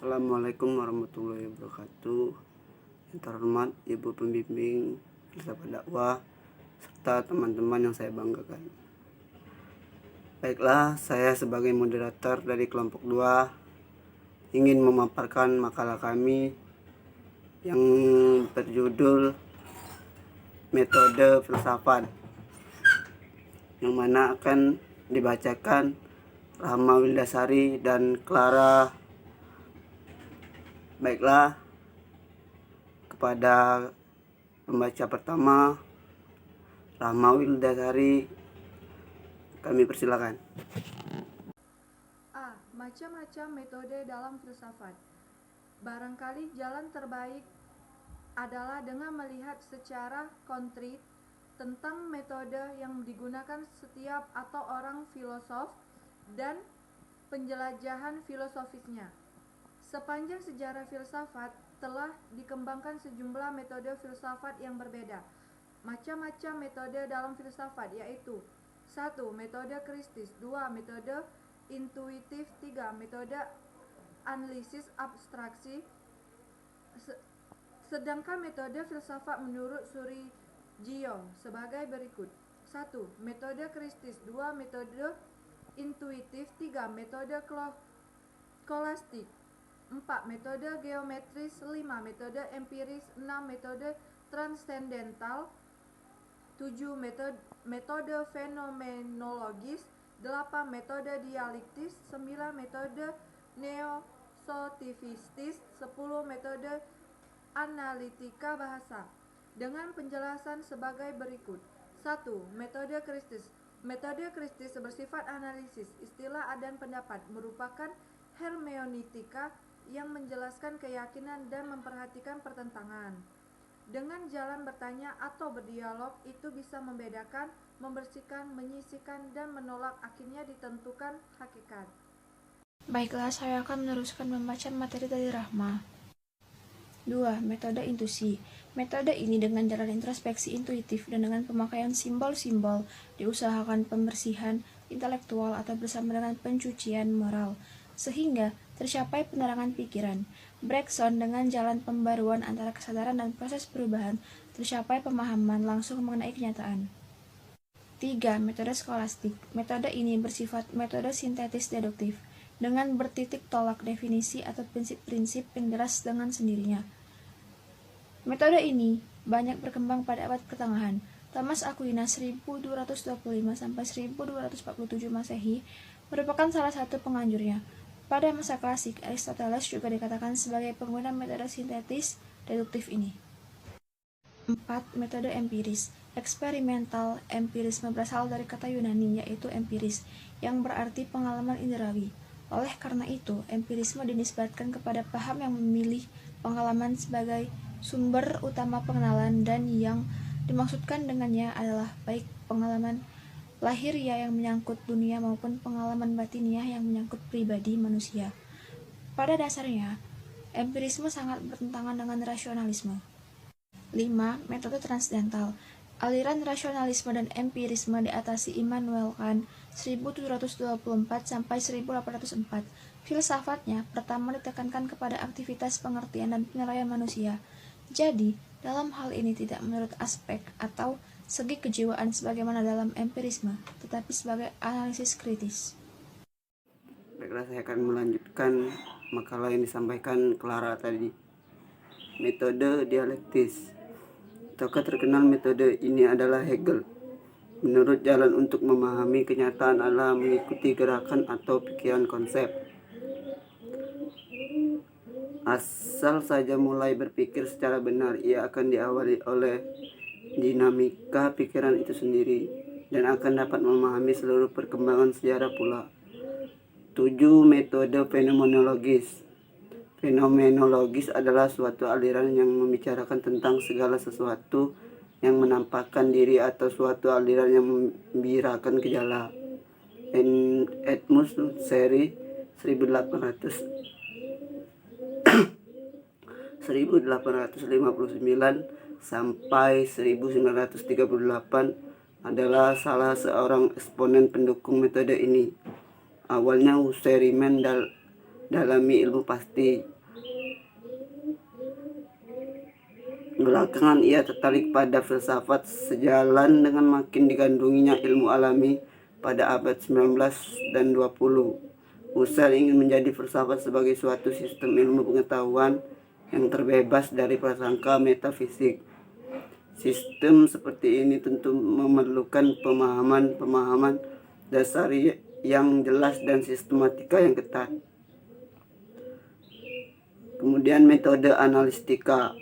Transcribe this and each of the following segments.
Assalamualaikum warahmatullahi wabarakatuh. Yang terhormat Ibu Pembimbing filsafat dakwah serta teman-teman yang saya banggakan. Baiklah, saya sebagai moderator dari kelompok 2 ingin memaparkan makalah kami yang berjudul Metode Filsafat, yang mana akan dibacakan Rahma Wildasari dan Clara. Baiklah, kepada pembaca pertama, Rahma Wildasari, kami persilakan. A. Macam-macam metode dalam filsafat. Barangkali jalan terbaik adalah dengan melihat secara konkret tentang metode yang digunakan setiap atau orang filosof dan penjelajahan filosofisnya. Sepanjang sejarah filsafat telah dikembangkan sejumlah metode filsafat yang berbeda. Macam-macam metode dalam filsafat yaitu 1. Metode kristis, 2. Metode intuitif, 3. Metode analisis abstraksi. Sedangkan metode filsafat menurut Surigio sebagai berikut: 1. Metode kristis, 2. Metode intuitif, 3. Metode skolastik, 4. Metode geometris, 5. Metode empiris, 6. Metode transendental, 7. Metode fenomenologis, 8. Metode dialektis, 9. Metode neosofistis, 10. Metode analitika bahasa. Dengan penjelasan sebagai berikut. 1. Metode kristis. Metode kristis bersifat analisis, istilah dan pendapat, merupakan hermeneutika yang menjelaskan keyakinan dan memperhatikan pertentangan. Dengan jalan bertanya atau berdialog, itu bisa membedakan, membersihkan, menyisihkan, dan menolak, akhirnya ditentukan hakikat. Baiklah, saya akan meneruskan membaca materi dari Rahma. 2. Metode intuisi. Metode ini dengan jalan introspeksi intuitif dan dengan pemakaian simbol-simbol diusahakan pembersihan intelektual atau bersama dengan pencucian moral, sehingga tercapai penerangan pikiran. Bergson dengan jalan pembaruan antara kesadaran dan proses perubahan tercapai pemahaman langsung mengenai kenyataan. 3. Metode skolastik. Metode ini bersifat metode sintetis deduktif dengan bertitik tolak definisi atau prinsip-prinsip yang jelas dengan sendirinya. Metode ini banyak berkembang pada abad pertengahan. Thomas Aquinas 1225 sampai 1247 Masehi merupakan salah satu penganjurnya. Pada masa klasik, Aristoteles juga dikatakan sebagai pengguna metode sintetis deduktif ini. 4. Metode empiris. Eksperimental empirisme berasal dari kata Yunani yaitu empiris, yang berarti pengalaman indrawi. Oleh karena itu, empirisme dinisbatkan kepada paham yang memilih pengalaman sebagai sumber utama pengenalan, dan yang dimaksudkan dengannya adalah baik pengalaman lahiriah yang menyangkut dunia maupun pengalaman batiniah yang menyangkut pribadi manusia. Pada dasarnya, empirisme sangat bertentangan dengan rasionalisme. 5. Metode transcendental. Aliran rasionalisme dan empirisme diatasi Immanuel Kant 1724 sampai 1804. Filsafatnya pertama ditekankan kepada aktivitas pengertian dan penilaian manusia. Jadi, dalam hal ini tidak menurut aspek atau segi kejiwaan sebagaimana dalam empirisme, tetapi sebagai analisis kritis. Baiklah, saya akan melanjutkan makalah yang disampaikan Clara tadi. Metode dialektis. Tokoh terkenal metode ini adalah Hegel. Menurut jalan untuk memahami kenyataan adalah mengikuti gerakan atau pikiran konsep. Asal saja mulai berpikir secara benar, ia akan diawali oleh dinamika pikiran itu sendiri dan akan dapat memahami seluruh perkembangan sejarah pula. 7. Metode fenomenologis. Fenomenologis adalah suatu aliran yang membicarakan tentang segala sesuatu yang menampakkan diri atau suatu aliran yang membicarakan gejala. Edmund Husserl 1859 sampai 1938 adalah salah seorang eksponen pendukung metode ini. Awalnya Husserl dalami ilmu pasti. Belakangan ia tertarik pada filsafat sejalan dengan makin digandrunginya ilmu alami pada abad 19 dan 20. Husserl ingin menjadi filsafat sebagai suatu sistem ilmu pengetahuan yang terbebas dari prasangka metafisik. Sistem seperti ini tentu memerlukan pemahaman dasar yang jelas dan sistematika yang ketat. Kemudian metode analistika.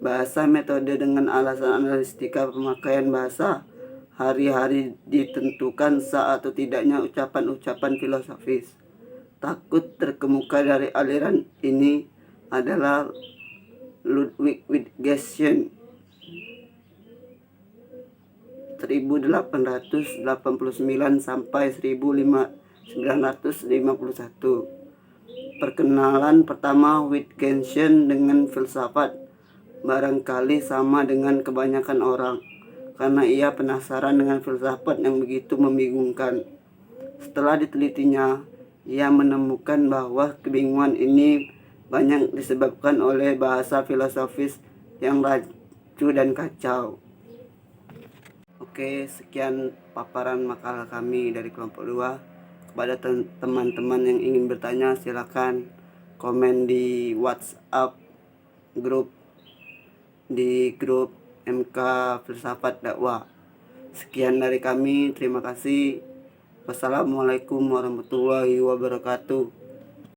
Bahasa metode dengan alasan analistika pemakaian bahasa hari-hari ditentukan sah atau tidaknya ucapan-ucapan filosofis. Takut terkemuka dari aliran ini adalah Ludwig Wittgenstein 1889 sampai 1951. Perkenalan pertama Wittgenstein dengan filsafat barangkali sama dengan kebanyakan orang, karena ia penasaran dengan filsafat yang begitu membingungkan. Setelah ditelitinya, ia menemukan bahwa kebingungan ini banyak disebabkan oleh bahasa filosofis yang rancu dan kacau. Oke, sekian paparan makalah kami dari kelompok 2. Kepada teman-teman yang ingin bertanya, silakan komen di WhatsApp di grup MK Filsafat Dakwah. Sekian dari kami, terima kasih. Wassalamualaikum warahmatullahi wabarakatuh.